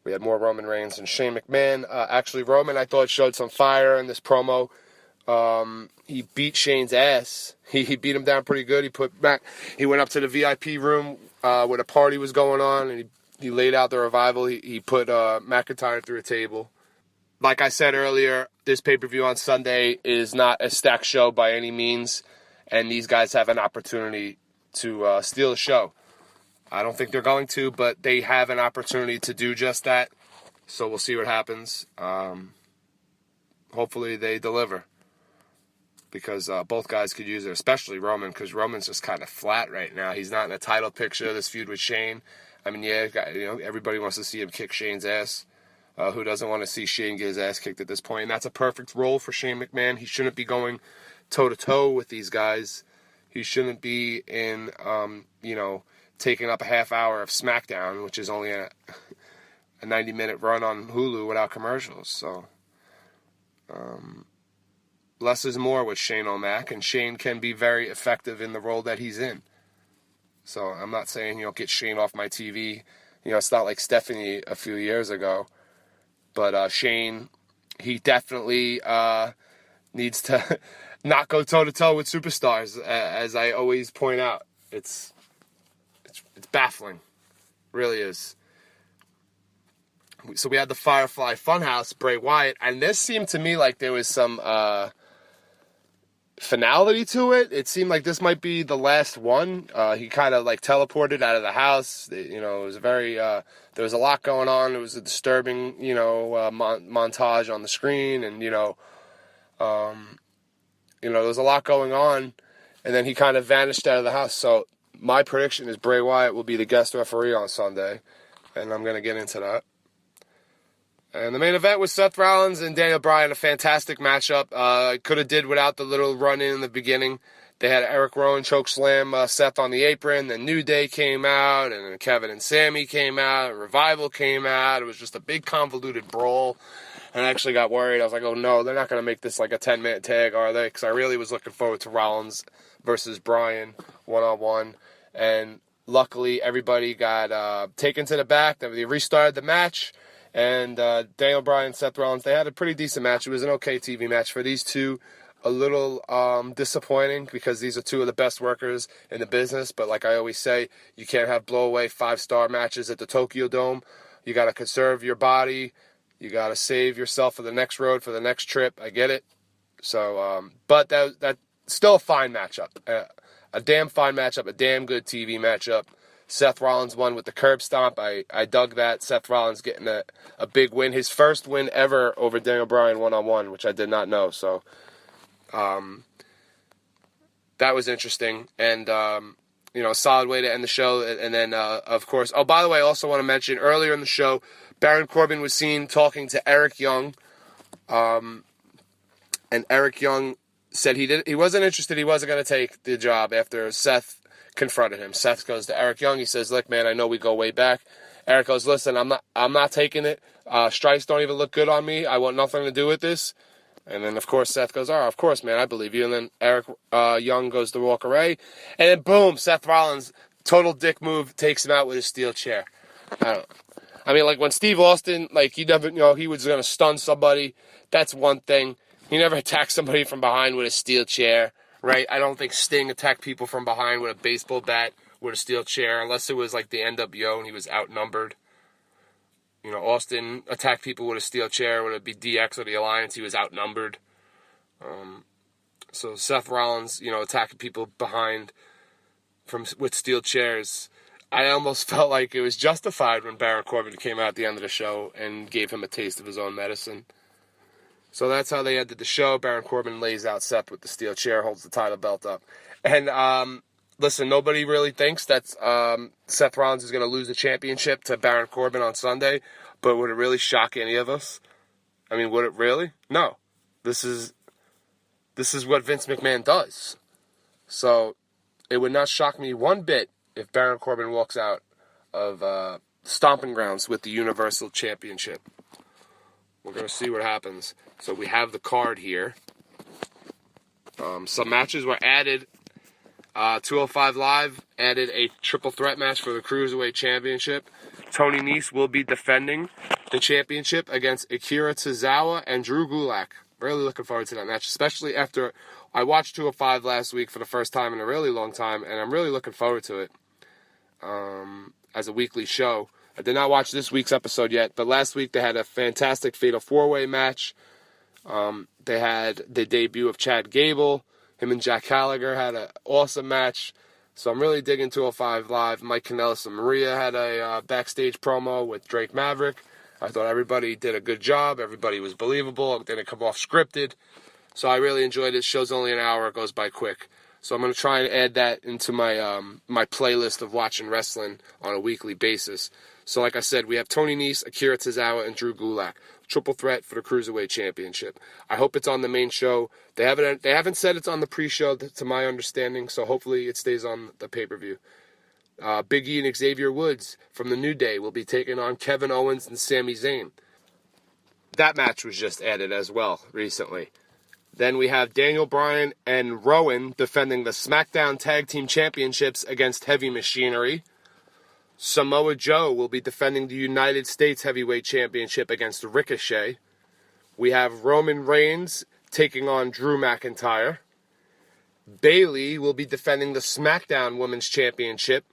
We had more Roman Reigns and Shane McMahon. Actually, Roman, I thought, showed some fire in this promo. He beat Shane's ass. He beat him down pretty good. He went up to the VIP room where the party was going on, and he laid out the revival. He put McIntyre through a table. Like I said earlier, this pay-per-view on Sunday is not a stacked show by any means, and these guys have an opportunity to steal the show. I don't think they're going to, but they have an opportunity to do just that. So we'll see what happens. Hopefully they deliver. Because both guys could use it, especially Roman, because Roman's just kind of flat right now. He's not in a title picture, this feud with Shane. I mean, everybody wants to see him kick Shane's ass. Who doesn't want to see Shane get his ass kicked at this point? And that's a perfect role for Shane McMahon. He shouldn't be going toe-to-toe with these guys. He shouldn't be in, taking up a half hour of SmackDown, which is only a 90-minute run on Hulu without commercials. So, less is more with Shane O'Mac, and Shane can be very effective in the role that he's in. So I'm not saying, get Shane off my TV. It's not like Stephanie a few years ago. But Shane, he definitely needs to not go toe-to-toe with superstars, as I always point out. It's baffling. Really is. So we had the Firefly Funhouse, Bray Wyatt, and this seemed to me like there was some finality to it. It seemed like this might be the last one. He kind of teleported out of the house. It was very, there was a lot going on. It was a disturbing, montage on the screen, and, there was a lot going on, and then he kind of vanished out of the house. So my prediction is Bray Wyatt will be the guest referee on Sunday, and I'm going to get into that. And the main event was Seth Rollins and Daniel Bryan, a fantastic matchup. Could have did without the little run-in in the beginning. They had Eric Rowan chokeslam Seth on the apron. Then New Day came out, and then Kevin and Sammy came out. Revival came out. It was just a big convoluted brawl. And I actually got worried. I was like, oh no, they're not going to make this like a 10-minute tag, are they? Because I really was looking forward to Rollins versus Bryan one-on-one. And luckily, everybody got taken to the back. They restarted the match. And Daniel Bryan and Seth Rollins, they had a pretty decent match. It was an okay TV match. For these two, a little disappointing because these are two of the best workers in the business. But like I always say, you can't have blow-away 5-star matches at the Tokyo Dome. You got to conserve your body. You got to save yourself for the next road, for the next trip. I get it. So, but that's still a fine matchup. A damn fine matchup, a damn good TV matchup. Seth Rollins won with the curb stomp. I dug that. Seth Rollins getting a big win. His first win ever over Daniel Bryan one-on-one, which I did not know. So that was interesting. And, a solid way to end the show. And then, of course, oh, by the way, I also want to mention earlier in the show, Baron Corbin was seen talking to Eric Young. And Eric Young said he wasn't interested. He wasn't going to take the job after Seth confronted him. Seth goes to Eric Young. He says, look, man, I know we go way back. Eric goes, listen, I'm not taking it. Strikes don't even look good on me. I want nothing to do with this. And then, of course, Seth goes, of course, man, I believe you. And then Eric Young goes to walk away. And then, boom, Seth Rollins, total dick move, takes him out with his steel chair. When Steve Austin, he never, he was going to stun somebody, that's one thing. He never attacked somebody from behind with a steel chair. Right, I don't think Sting attacked people from behind with a baseball bat, with a steel chair, unless it was like the NWO and he was outnumbered. Austin attacked people with a steel chair, would it be DX or the Alliance, he was outnumbered. So Seth Rollins, attacking people behind with steel chairs. I almost felt like it was justified when Baron Corbin came out at the end of the show and gave him a taste of his own medicine. So that's how they ended the show. Baron Corbin lays out Seth with the steel chair, holds the title belt up. And listen, nobody really thinks that Seth Rollins is going to lose the championship to Baron Corbin on Sunday, but would it really shock any of us? I mean, would it really? No. This is what Vince McMahon does. So it would not shock me one bit if Baron Corbin walks out of Stomping Grounds with the Universal Championship. We're going to see what happens. So we have the card here. Some matches were added. 205 Live added a triple threat match for the Cruiserweight Championship. Tony Nese will be defending the championship against Akira Tozawa and Drew Gulak. Really looking forward to that match, especially after I watched 205 last week for the first time in a really long time, and I'm really looking forward to it as a weekly show. I did not watch this week's episode yet, but last week they had a fantastic Fatal 4-Way match. They had the debut of Chad Gable. Him and Jack Gallagher had an awesome match. So I'm really digging 205 Live. Mike Kanellis and Maria had a backstage promo with Drake Maverick. I thought everybody did a good job. Everybody was believable. It didn't come off scripted. So I really enjoyed it. Show's only an hour. It goes by quick. So I'm going to try and add that into my my playlist of watching wrestling on a weekly basis. So like I said, we have Tony Nese, Akira Tozawa, and Drew Gulak. Triple threat for the Cruiserweight Championship. I hope it's on the main show. They haven't said it's on the pre-show, to my understanding, so hopefully it stays on the pay-per-view. Big E and Xavier Woods from the New Day will be taking on Kevin Owens and Sami Zayn. That match was just added as well recently. Then we have Daniel Bryan and Rowan defending the SmackDown Tag Team Championships against Heavy Machinery. Samoa Joe will be defending the United States Heavyweight Championship against Ricochet. We have Roman Reigns taking on Drew McIntyre. Bayley will be defending the SmackDown Women's Championship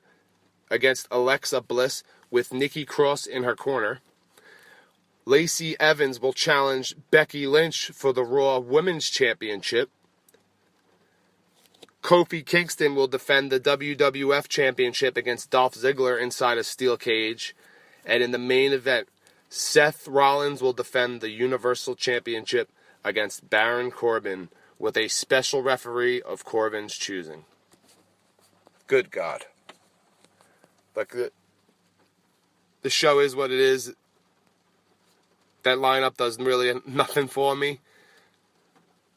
against Alexa Bliss with Nikki Cross in her corner. Lacey Evans will challenge Becky Lynch for the Raw Women's Championship. Kofi Kingston will defend the WWF Championship against Dolph Ziggler inside a steel cage. And in the main event, Seth Rollins will defend the Universal Championship against Baron Corbin with a special referee of Corbin's choosing. Good God. Like, the show is what it is. That lineup does really nothing for me.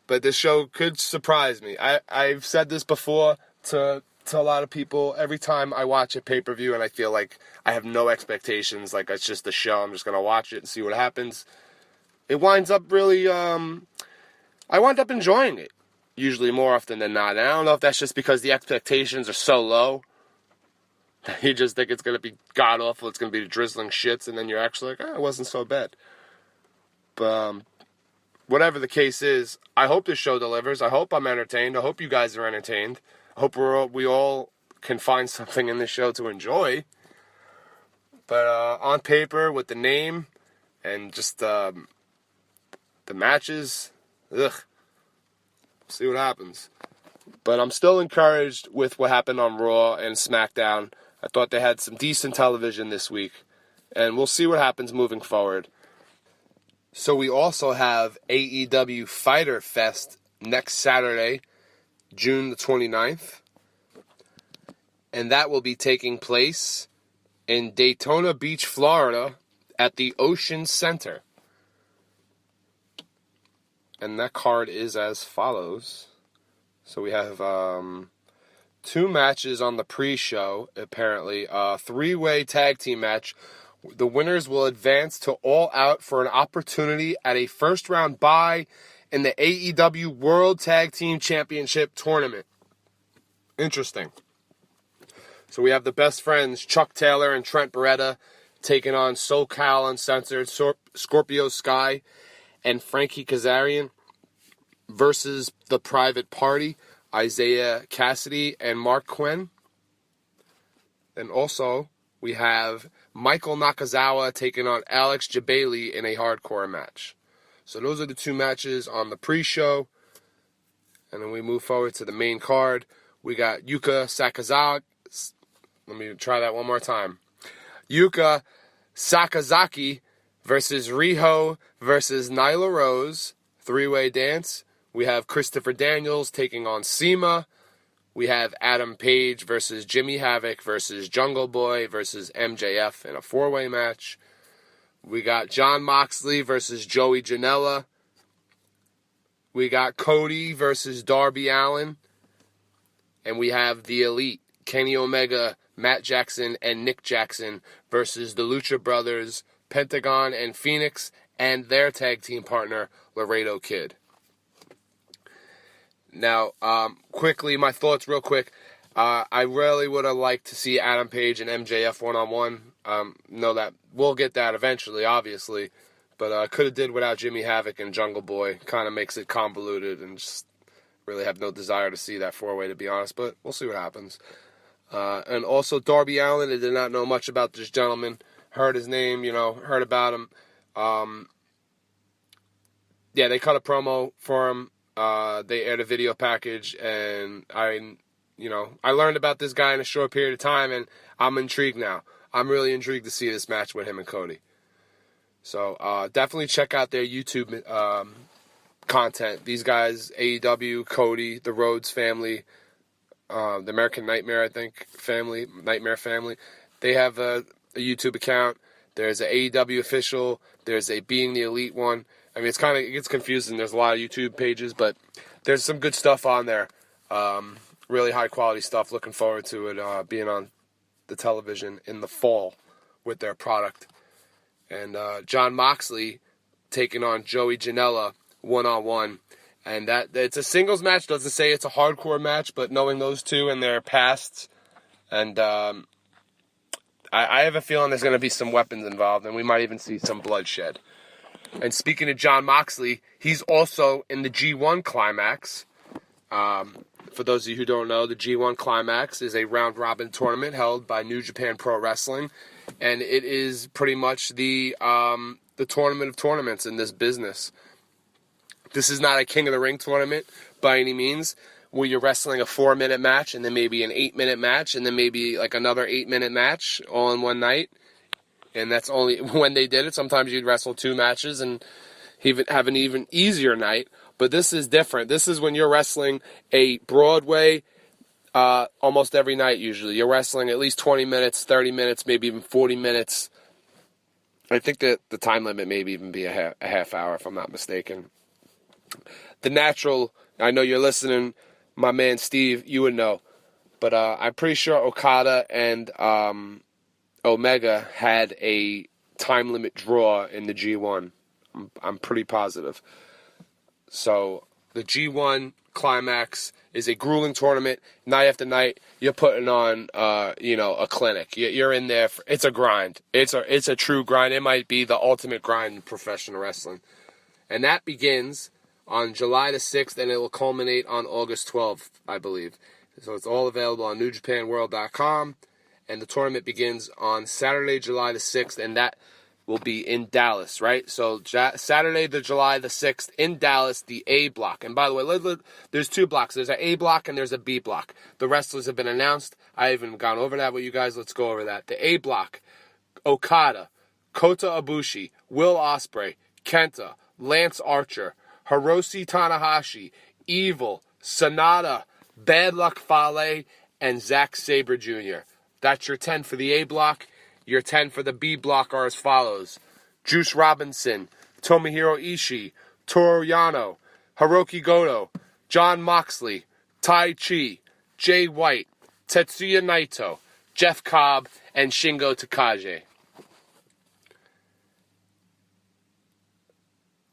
But this show could surprise me. I've said this before to a lot of people. Every time I watch a pay-per-view and I feel like I have no expectations, like it's just a show, I'm just going to watch it and see what happens. It winds up really, I wind up enjoying it. Usually more often than not. And I don't know if that's just because the expectations are so low. You just think it's going to be god-awful, it's going to be drizzling shits, and then you're actually like, it wasn't so bad. But, whatever the case is, I hope this show delivers. I hope I'm entertained. I hope you guys are entertained. I hope we all can find something in this show to enjoy. But on paper, with the name and just the matches, see what happens. But I'm still encouraged with what happened on Raw and SmackDown. I thought they had some decent television this week. And we'll see what happens moving forward. So we also have AEW Fyter Fest next Saturday, June the 29th. And that will be taking place in Daytona Beach, Florida at the Ocean Center. And that card is as follows. So we have 2 matches on the pre-show, apparently. A 3-way tag team match. The winners will advance to All Out for an opportunity at a first-round bye in the AEW World Tag Team Championship Tournament. Interesting. So we have the best friends, Chuck Taylor and Trent Beretta, taking on SoCal Uncensored, Scorpio Sky, and Frankie Kazarian versus the Private Party, Isaiah Cassidy and Mark Quinn. And also, we have Michael Nakazawa taking on Alex Jabali in a hardcore match. So those are the 2 matches on the pre-show. And then we move forward to the main card. We got Yuka Sakazaki. Let me try that one more time. Yuka Sakazaki versus Riho versus Nyla Rose. 3-way dance. We have Christopher Daniels taking on Sema. We have Adam Page versus Jimmy Havoc versus Jungle Boy versus MJF in a 4-way match. We got Jon Moxley versus Joey Janela. We got Cody versus Darby Allin. And we have the Elite, Kenny Omega, Matt Jackson, and Nick Jackson versus the Lucha Brothers, Pentagon and Phoenix, and their tag team partner, Laredo Kid. Now, quickly, my thoughts real quick. I really would have liked to see Adam Page and MJF one-on-one. Know that we'll get that eventually, obviously. But could have did without Jimmy Havoc and Jungle Boy. Kind of makes it convoluted and just really have no desire to see that 4-way, to be honest. But we'll see what happens. And also Darby Allin, I did not know much about this gentleman. Heard his name, heard about him. They cut a promo for him. They aired a video package, and I learned about this guy in a short period of time, and I'm intrigued now. I'm really intrigued to see this match with him and Cody. So definitely check out their YouTube content. These guys, AEW, Cody, the Rhodes family, the American Nightmare, I think, Nightmare family. They have a YouTube account. There's an AEW official. There's a Being the Elite one. I mean, it gets confusing. There's a lot of YouTube pages, but there's some good stuff on there. Really high quality stuff. Looking forward to it being on the television in the fall with their product. And Jon Moxley taking on Joey Janela one-on-one. And that it's a singles match. Doesn't say it's a hardcore match, but knowing those two and their pasts, and I have a feeling there's going to be some weapons involved, and we might even see some bloodshed. And speaking of Jon Moxley, he's also in the G1 Climax. For those of you who don't know, the G1 Climax is a round-robin tournament held by New Japan Pro Wrestling, and it is pretty much the tournament of tournaments in this business. This is not a King of the Ring tournament by any means, where you're wrestling a 4-minute match, and then maybe an 8-minute match, and then maybe like another 8-minute match all in one night. And that's only when they did it. Sometimes you'd wrestle 2 matches and have an even easier night. But this is different. This is when you're wrestling a Broadway almost every night usually. You're wrestling at least 20 minutes, 30 minutes, maybe even 40 minutes. I think that the time limit maybe even be a half hour if I'm not mistaken. The Natural, I know you're listening, my man Steve, you would know. But I'm pretty sure Okada and Omega had a time limit draw in the G1. I'm pretty positive. So the G1 Climax is a grueling tournament. Night after night, you're putting on a clinic. You're in there. It's a grind. It's a true grind. It might be the ultimate grind in professional wrestling. And that begins on July the 6th, and it will culminate on August 12th, I believe. So it's all available on NewJapanWorld.com. And the tournament begins on Saturday, July the 6th, and that will be in Dallas, right? So Saturday, July the 6th, in Dallas, the A block. And by the way, there's 2 blocks. There's an A block and there's a B block. The wrestlers have been announced. I haven't gone over that with you guys. Let's go over that. The A block, Okada, Kota Ibushi, Will Ospreay, Kenta, Lance Archer, Hiroshi Tanahashi, Evil, Sonata, Bad Luck Fale, and Zack Sabre Jr. That's your 10 for the A block. Your 10 for the B block are as follows: Juice Robinson, Tomohiro Ishii, Toru Yano, Hiroki Goto, Jon Moxley, Tai Chi, Jay White, Tetsuya Naito, Jeff Cobb, and Shingo Takagi.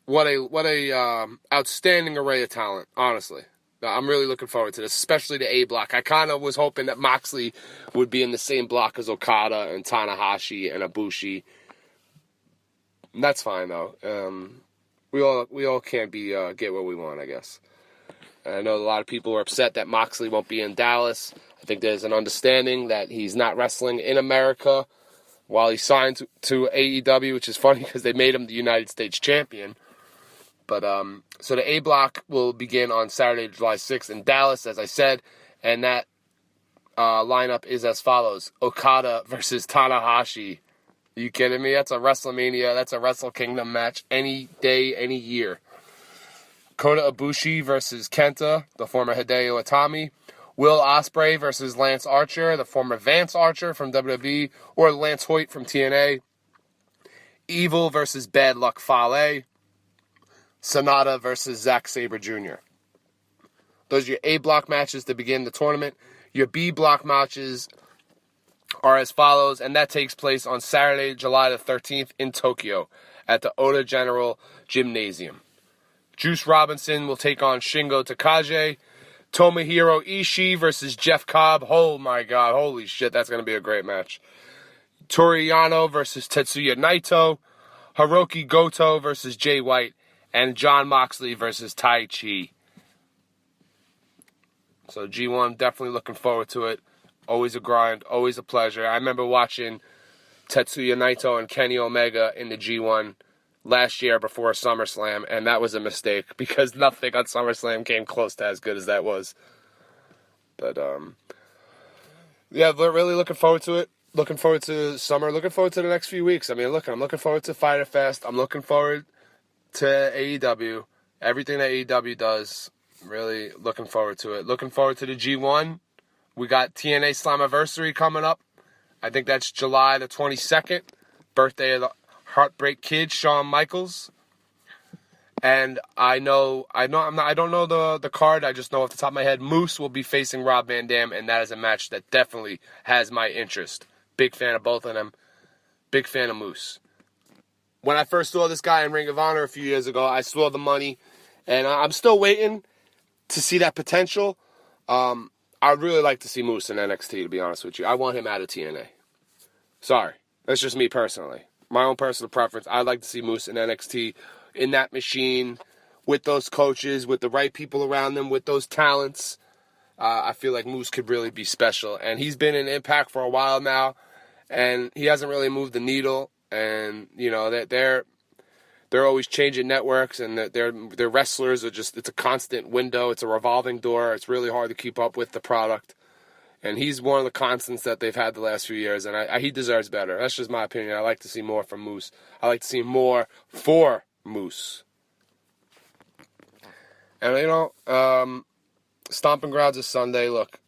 What a outstanding array of talent, honestly. I'm really looking forward to this, especially the A block. I kind of was hoping that Moxley would be in the same block as Okada and Tanahashi and Ibushi. And that's fine, though. We all can't get what we want, I guess. And I know a lot of people are upset that Moxley won't be in Dallas. I think there's an understanding that he's not wrestling in America while he signed to AEW, which is funny because they made him the United States champion. But so the A block will begin on Saturday, July 6th in Dallas, as I said, and that lineup is as follows: Okada versus Tanahashi. Are you kidding me? That's a WrestleMania. That's a Wrestle Kingdom match any day, any year. Kota Ibushi versus Kenta, the former Hideo Itami. Will Ospreay versus Lance Archer, the former Vance Archer from WWE, or Lance Hoyt from TNA. Evil versus Bad Luck Fale. Sonata versus Zack Sabre Jr. Those are your A block matches to begin the tournament. Your B block matches are as follows, and that takes place on Saturday, July the 13th in Tokyo at the Oda General Gymnasium. Juice Robinson will take on Shingo Takagi. Tomohiro Ishii versus Jeff Cobb. Oh my God, holy shit, that's going to be a great match. Toru Yano versus Tetsuya Naito. Hiroki Goto versus Jay White. And Jon Moxley versus Tai Chi. So G1, definitely looking forward to it. Always a grind, always a pleasure. I remember watching Tetsuya Naito and Kenny Omega in the G1 last year before SummerSlam, and that was a mistake because nothing on SummerSlam came close to as good as that was. But, yeah, we're really looking forward to it. Looking forward to summer. Looking forward to the next few weeks. I mean, look, I'm looking forward to Fyter Fest. I'm looking forward to AEW. Everything that AEW does, really looking forward to it. Looking forward to the G1. We got TNA Slammiversary coming up. I think that's July the 22nd. Birthday of the Heartbreak Kid, Shawn Michaels. And I don't know the card. I just know off the top of my head, Moose will be facing Rob Van Dam, and that is a match that definitely has my interest. Big fan of both of them. Big fan of Moose. When I first saw this guy in Ring of Honor a few years ago, I saw the money, and I'm still waiting to see that potential. I'd really like to see Moose in NXT, to be honest with you. I want him out of TNA. Sorry. That's just me personally. My own personal preference. I'd like to see Moose in NXT, in that machine, with those coaches, with the right people around them, with those talents. I feel like Moose could really be special. And he's been in Impact for a while now, and he hasn't really moved the needle. And, you know, they're always changing networks, and their wrestlers are just, it's a constant window. It's a revolving door. It's really hard to keep up with the product. And he's one of the constants that they've had the last few years, and he deserves better. That's just my opinion. I like to see more from Moose. I like to see more for Moose. And, you know, Stomping Grounds is Sunday. Look,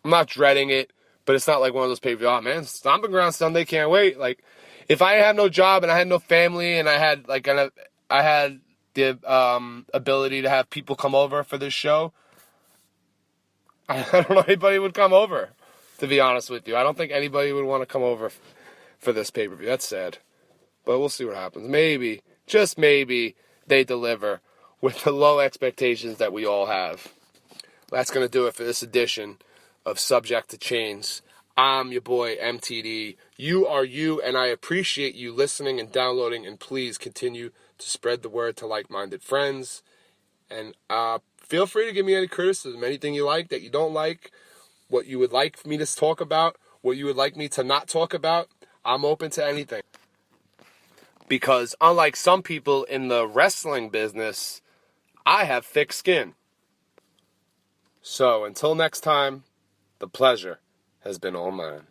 I'm not dreading it, but it's not like one of those pay-per-view, oh, man, Stomping Grounds Sunday, can't wait. Like, if I had no job and I had no family and I had the ability to have people come over for this show, I don't know anybody would come over, to be honest with you. I don't think anybody would want to come over for this pay-per-view. That's sad. But we'll see what happens. Maybe, just maybe, they deliver with the low expectations that we all have. That's going to do it for this edition of Subject to Change. I'm your boy, MTD. You are you, and I appreciate you listening and downloading, and please continue to spread the word to like-minded friends. And feel free to give me any criticism, anything you like, that you don't like, what you would like me to talk about, what you would like me to not talk about. I'm open to anything. Because unlike some people in the wrestling business, I have thick skin. So until next time, the pleasure has been all mine.